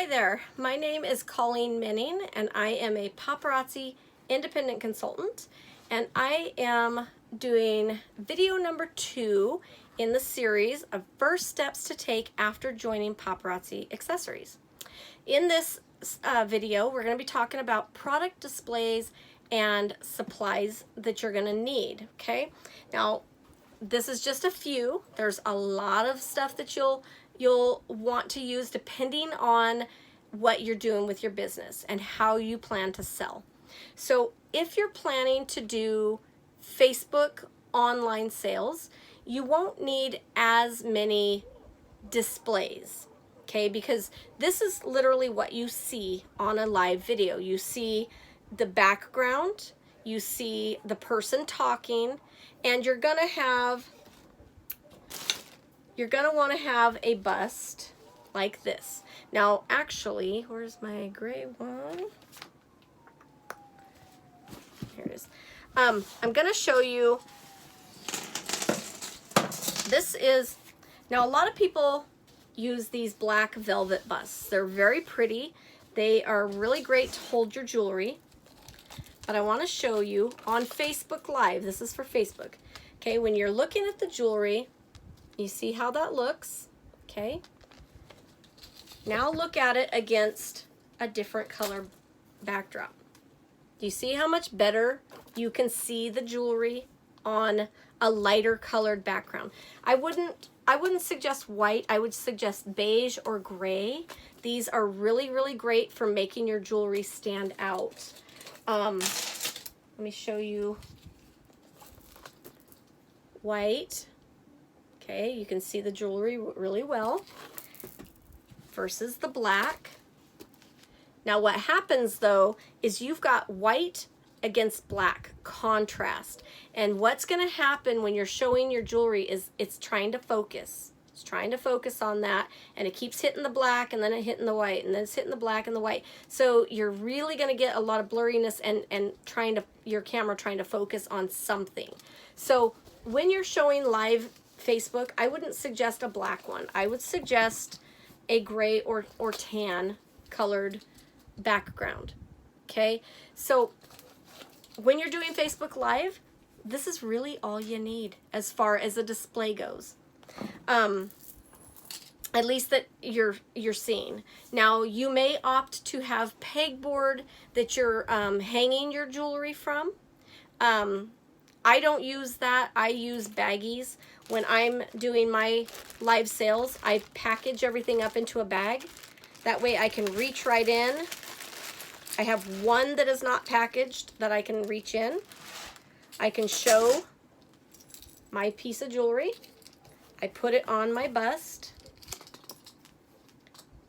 Hi there, my name is Colleen Minning and I am a paparazzi independent consultant, and I am doing video number 2 in the series of first steps to take after joining paparazzi accessories. In this video, we're going to be talking about product displays and supplies that you're going to need. Okay, now this is just a few. There's a lot of stuff that you'll want to use depending on what you're doing with your business and how you plan to sell. So if you're planning to do Facebook online sales, you won't need as many displays, okay? Because this is literally what you see on a live video. You see the background, you see the person talking, and you're gonna want to have a bust like this. Now, actually, where's my gray one? Here it is. I'm going to show you. This is, now a lot of people use these black velvet busts. They're very pretty. They are really great to hold your jewelry. But I want to show you on Facebook Live. This is for Facebook. Okay, when you're looking at the jewelry, you see how that looks, okay? Now look at it against a different color backdrop. Do you see how much better you can see the jewelry on a lighter colored background? I wouldn't suggest white. I would suggest beige or gray. These are really, really great for making your jewelry stand out. Let me show you white. Okay, you can see the jewelry really well versus the black. Now what happens though is you've got white against black contrast, and what's going to happen when you're showing your jewelry is it's trying to focus. It's trying to focus on that, and it keeps hitting the black and then it hitting the white and then it's hitting the black and the white. So you're really going to get a lot of blurriness and your camera trying to focus on something. So when you're showing live Facebook, I wouldn't suggest a black one. I would suggest a gray or tan colored background. Okay, so when you're doing Facebook Live, this is really all you need as far as a display goes. At least that you're seeing. Now you may opt to have pegboard that you're hanging your jewelry from. I don't use that. I use baggies. When I'm doing my live sales, I package everything up into a bag. That way I can reach right in. I have one that is not packaged that I can reach in. I can show my piece of jewelry. I put it on my bust.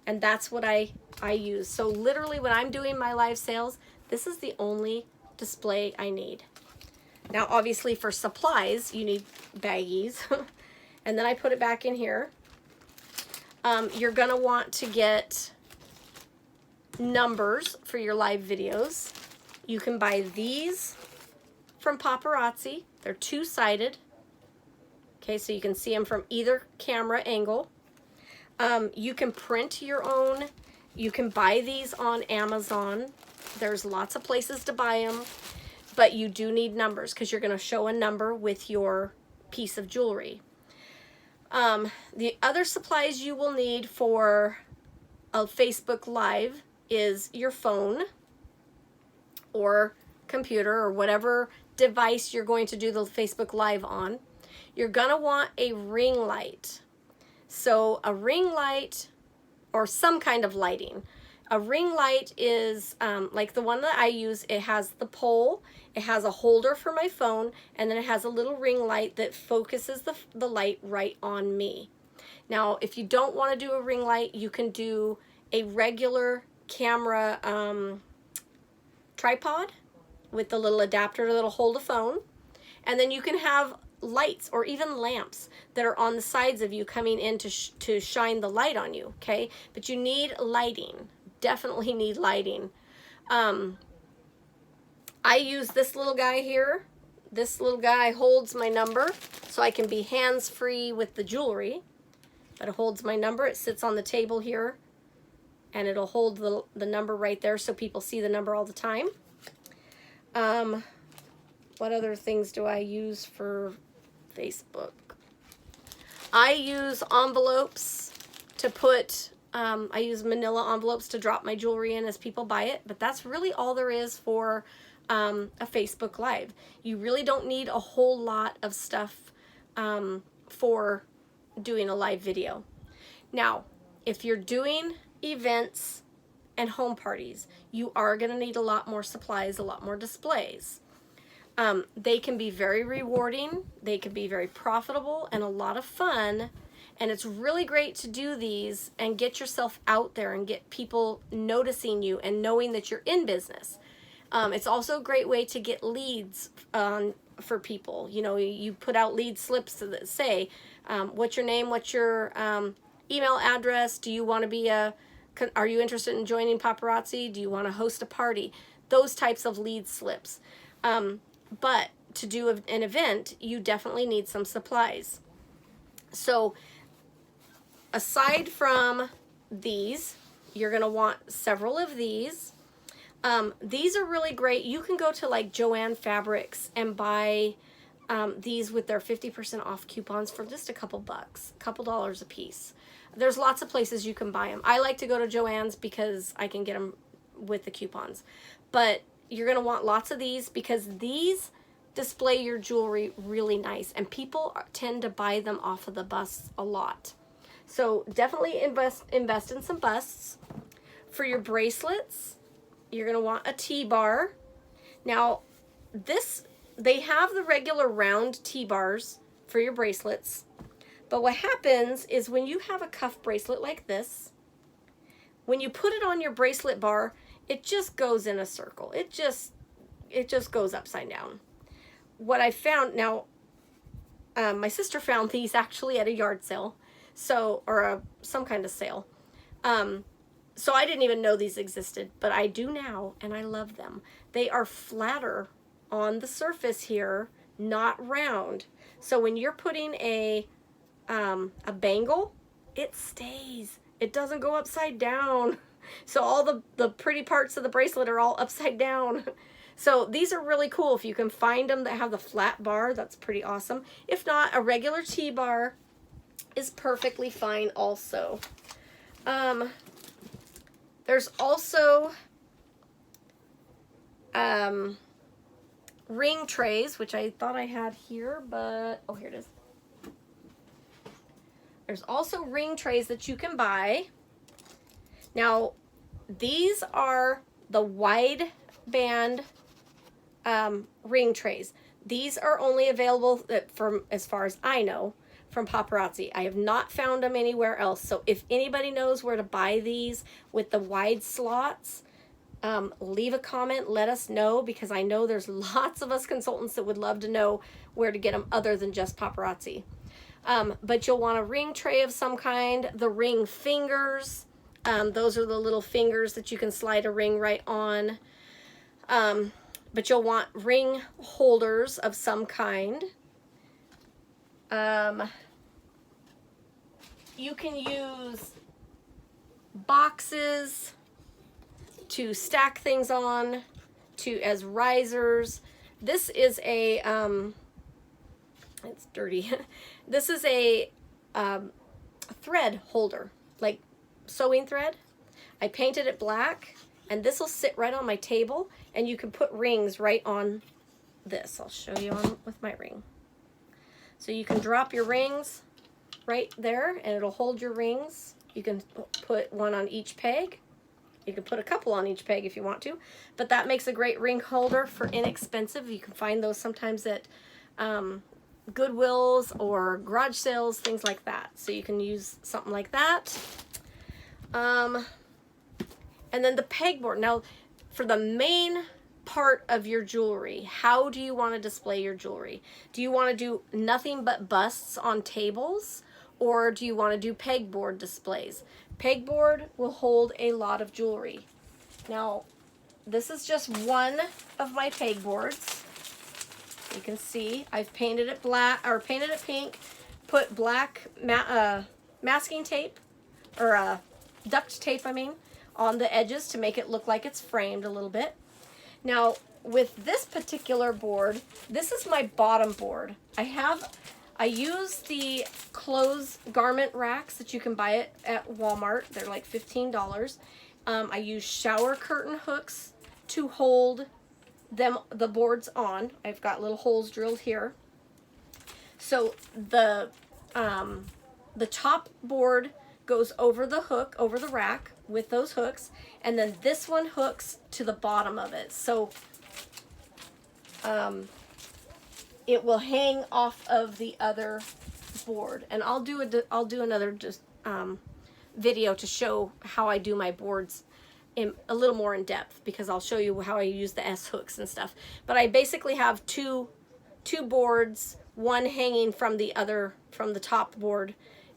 And that's what I use. So literally when I'm doing my live sales, this is the only display I need. Now, obviously, for supplies, you need baggies. And then I put it back in here. You're going to want to get numbers for your live videos. You can buy these from Paparazzi. They're two-sided. Okay, so you can see them from either camera angle. You can print your own. You can buy these on Amazon. There's lots of places to buy them. But you do need numbers because you're going to show a number with your piece of jewelry. The other supplies you will need for a Facebook Live is your phone or computer or whatever device you're going to do the Facebook Live on. You're going to want a ring light. So a ring light or some kind of lighting. A ring light is like the one that I use. It has the pole, it has a holder for my phone, and then it has a little ring light that focuses the light right on me. Now, if you don't want to do a ring light, you can do a regular camera tripod with the little adapter that'll hold a phone. And then you can have lights or even lamps that are on the sides of you coming in to shine the light on you, okay? But you need lighting. Definitely need lighting. I use this little guy here. This little guy holds my number so I can be hands-free with the jewelry. But it holds my number. It sits on the table here. and it'll hold the number right there so people see the number all the time. What other things do I use for Facebook? I use envelopes to put, I use manila envelopes to drop my jewelry in as people buy it, but that's really all there is for a Facebook Live. You really don't need a whole lot of stuff for doing a live video. Now, if you're doing events and home parties, you are going to need a lot more supplies, a lot more displays. They can be very rewarding, they can be very profitable and a lot of fun, and it's really great to do these and get yourself out there and get people noticing you and knowing that you're in business. It's also a great way to get leads for people. You know, you put out lead slips that say, what's your name, what's your email address, do you want to be are you interested in joining Paparazzi, do you want to host a party, those types of lead slips. But to do an event, you definitely need some supplies. So aside from these, you're going to want several of these. These are really great. You can go to like Joann Fabrics and buy these with their 50% off coupons for just a couple bucks, a couple dollars a piece. There's lots of places you can buy them. I like to go to Joann's because I can get them with the coupons. But you're going to want lots of these because these display your jewelry really nice, and people tend to buy them off of the busts a lot. So definitely invest in some busts. For your bracelets, you're going to want a T-bar. Now, they have the regular round T-bars for your bracelets, but what happens is when you have a cuff bracelet like this, when you put it on your bracelet bar, it just goes in a circle. It just goes upside down. What I found, now, my sister found these actually at a yard sale, or some kind of sale. So I didn't even know these existed, but I do now, and I love them. They are flatter on the surface here, not round. So when you're putting a bangle, it stays. It doesn't go upside down. So all the pretty parts of the bracelet are all upside down. So these are really cool. If you can find them that have the flat bar, that's pretty awesome. If not, a regular T-bar is perfectly fine also. There's also ring trays, which I thought I had here, but oh, here it is. There's also ring trays that you can buy. Now, these are the wide band ring trays. These are only available from, as far as I know, from Paparazzi. I have not found them anywhere else. So if anybody knows where to buy these with the wide slots, leave a comment, let us know, because I know there's lots of us consultants that would love to know where to get them other than just Paparazzi. But you'll want a ring tray of some kind, the ring fingers. Those are the little fingers that you can slide a ring right on. But you'll want ring holders of some kind. You can use boxes to stack things on, as risers. This is a, it's dirty. This is a thread holder, like sewing thread. I painted it black, and this will sit right on my table, and you can put rings right on this. I'll show you with my ring. So you can drop your rings right there, and it'll hold your rings. You can put one on each peg. You can put a couple on each peg if you want to, but that makes a great ring holder for inexpensive. You can find those sometimes at Goodwills or garage sales, things like that. So you can use something like that. And then the pegboard. Now, for the main part of your jewelry, how do you want to display your jewelry? Do you want to do nothing but busts on tables, or do you want to do pegboard displays? Pegboard will hold a lot of jewelry. Now, this is just one of my pegboards. You can see I've painted it black, or painted it pink, put black masking tape, or duct tape, I mean, on the edges to make it look like it's framed a little bit. Now, with this particular board, this is my bottom board. I use the clothes garment racks that you can buy it at Walmart. They're like $15. I use shower curtain hooks to hold the boards on. I've got little holes drilled here. So the top board goes over the hook, over the rack with those hooks, and then this one hooks to the bottom of it. So it will hang off of the other board. And I'll do another video to show how I do my boards in a little more in depth, because I'll show you how I use the S hooks and stuff. But I basically have two boards, one hanging from the top board,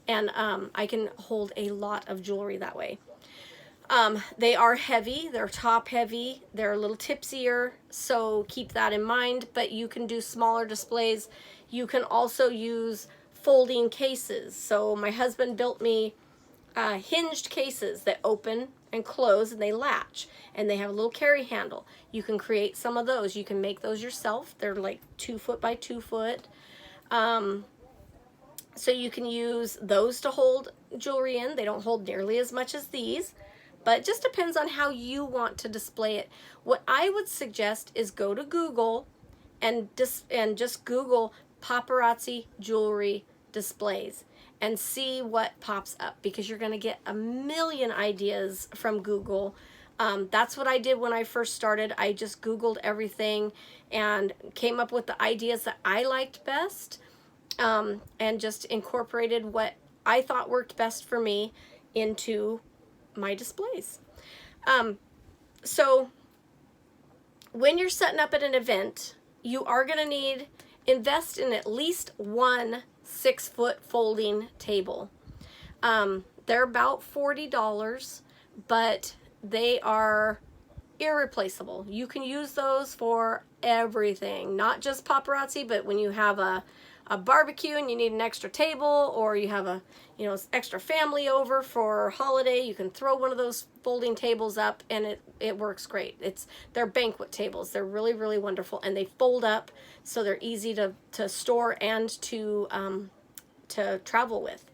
and I can hold a lot of jewelry that way. They are heavy, they're top heavy, they're a little tipsier, so keep that in mind, but you can do smaller displays. You can also use folding cases. So my husband built me hinged cases that open and close, and they latch, and they have a little carry handle. You can create some of those. You can make those yourself. They're like 2 foot by 2 foot. So you can use those to hold jewelry in. They don't hold nearly as much as these, but it just depends on how you want to display it. What I would suggest is go to Google and just Google paparazzi jewelry displays and see what pops up, because you're going to get a million ideas from Google. That's what I did when I first started. I just Googled everything and came up with the ideas that I liked best, and just incorporated what I thought worked best for me into my displays. So when you're setting up at an event, you are going to invest in at least one 6-foot folding table. They're about $40, but they are irreplaceable. You can use those for everything, not just paparazzi, but when you have a barbecue and you need an extra table, or you have a extra family over for holiday, you can throw one of those folding tables up and it works great. They're banquet tables. They're really, really wonderful, and they fold up, so they're easy to store and to travel with.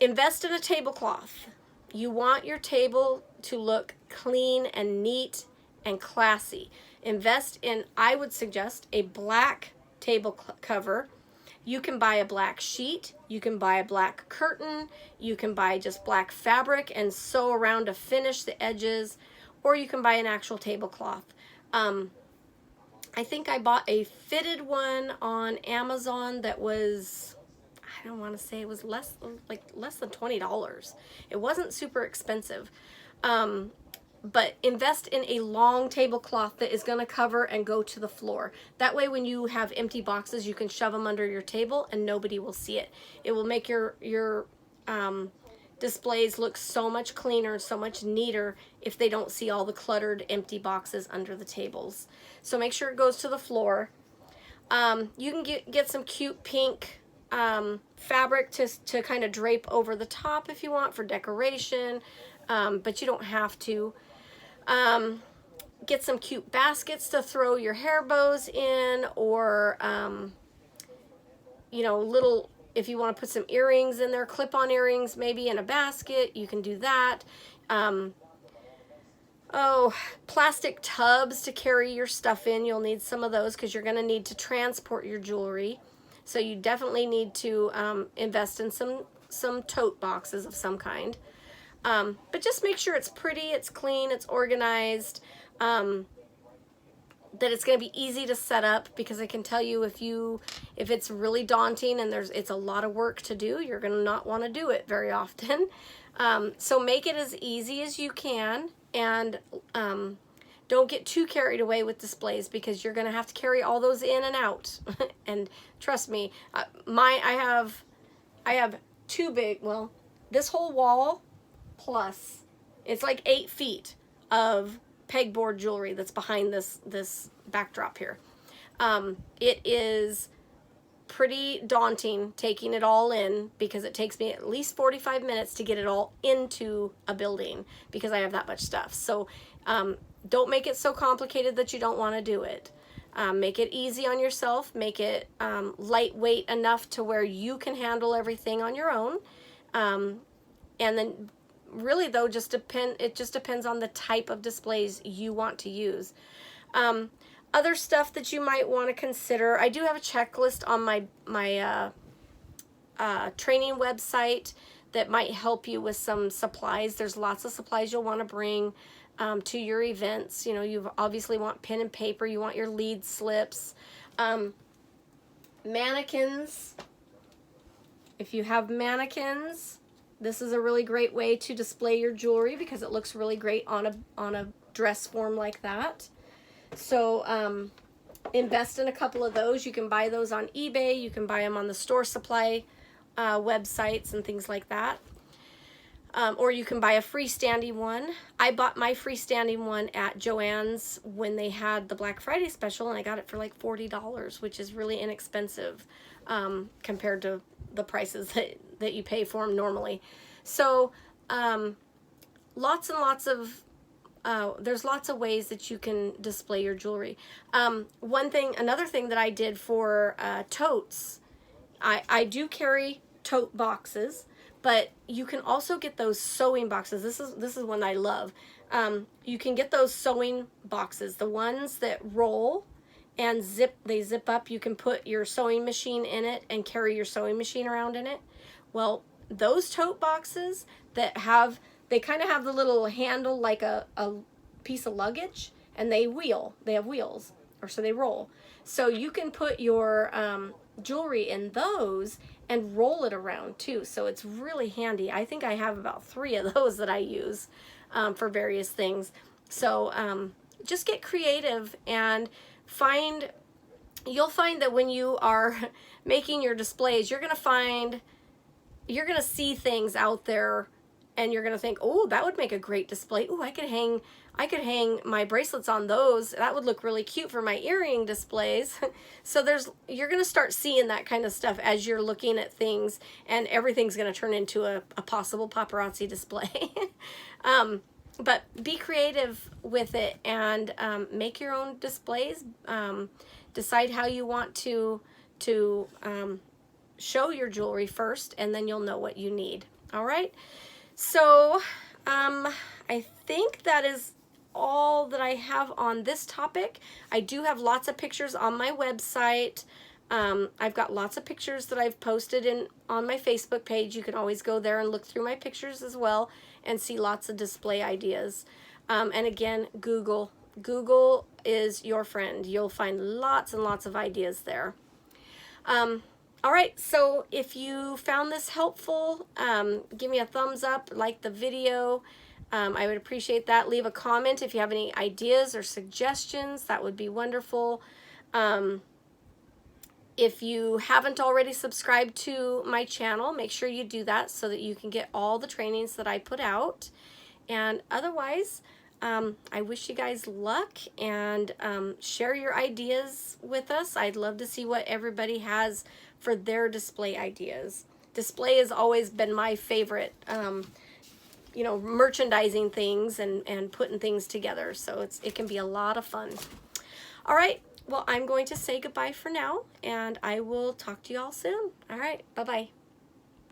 Invest in a tablecloth. You want your table to look clean and neat and classy. Invest in, I would suggest, a black table cover. You can buy a black sheet, you can buy a black curtain, you can buy just black fabric and sew around to finish the edges, or you can buy an actual tablecloth. I think I bought a fitted one on Amazon that was, I don't want to say, it was less than $20. It wasn't super expensive. But invest in a long tablecloth that is going to cover and go to the floor. That way when you have empty boxes, you can shove them under your table and nobody will see it. It will make your displays look so much cleaner, so much neater if they don't see all the cluttered empty boxes under the tables. So make sure it goes to the floor. You can get some cute pink fabric to kind of drape over the top if you want for decoration, but you don't have to. Get some cute baskets to throw your hair bows in, or little, if you want to put some earrings in there, clip-on earrings maybe in a basket, you can do that. Plastic tubs to carry your stuff in. You'll need some of those because you're going to need to transport your jewelry. So you definitely need to invest in some tote boxes of some kind. But just make sure it's pretty, it's clean, it's organized, that it's going to be easy to set up, because I can tell you if it's really daunting and it's a lot of work to do, you're going to not want to do it very often. So make it as easy as you can, and don't get too carried away with displays, because you're going to have to carry all those in and out. And trust me, I have two big, well, this whole wall plus it's like 8 feet of pegboard jewelry that's behind this backdrop here. It is pretty daunting taking it all in, because it takes me at least 45 minutes to get it all into a building because I have that much stuff. So don't make it so complicated that you don't want to do it. Make it easy on yourself. Make it lightweight enough to where you can handle everything on your own. And then really though, it just depends on the type of displays you want to use. Other stuff that you might want to consider, I do have a checklist on my training website that might help you with some supplies. There's lots of supplies you'll want to bring to your events. You know, you obviously want pen and paper, you want your lead slips, mannequins. If you have mannequins, this is a really great way to display your jewelry because it looks really great on a dress form like that. So invest in a couple of those. You can buy those on eBay. You can buy them on the store supply websites and things like that. Or you can buy a freestanding one. I bought my freestanding one at Joann's when they had the Black Friday special, and I got it for like $40, which is really inexpensive compared to the prices that you pay for them normally. So lots and lots of there's lots of ways that you can display your jewelry. Another thing that I did for totes, I do carry tote boxes, but you can also get those sewing boxes. This is one I love. You can get those sewing boxes, the ones that roll and they zip up. You can put your sewing machine in it and carry your sewing machine around in it. Well, those tote boxes that they kind of have the little handle like a piece of luggage, and they have wheels, or so they roll. So you can put your jewelry in those and roll it around too. So it's really handy. I think I have about 3 of those that I use for various things. So just get creative and you'll find that when you are making your displays, you're gonna see things out there and you're gonna think, oh, that would make a great display. Oh, I could hang my bracelets on those. That would look really cute for my earring displays. So you're gonna start seeing that kind of stuff as you're looking at things, and everything's gonna turn into a possible paparazzi display. But be creative with it and make your own displays. Decide how you want to show your jewelry first, and then you'll know what you need. All right. So I think that is all that I have on this topic. I do have lots of pictures on my website. I've got lots of pictures that I've posted on my Facebook page. You can always go there and look through my pictures as well and see lots of display ideas. And again, Google is your friend. You'll find lots and lots of ideas there. All right, so if you found this helpful, give me a thumbs up, like the video. I would appreciate that. Leave a comment if you have any ideas or suggestions. That would be wonderful. If you haven't already subscribed to my channel, make sure you do that so that you can get all the trainings that I put out. And otherwise, I wish you guys luck, and share your ideas with us. I'd love to see what everybody has for their display ideas. Display has always been my favorite, merchandising things and putting things together. So it can be a lot of fun. All right. Well, I'm going to say goodbye for now, and I will talk to you all soon. All right. Bye-bye.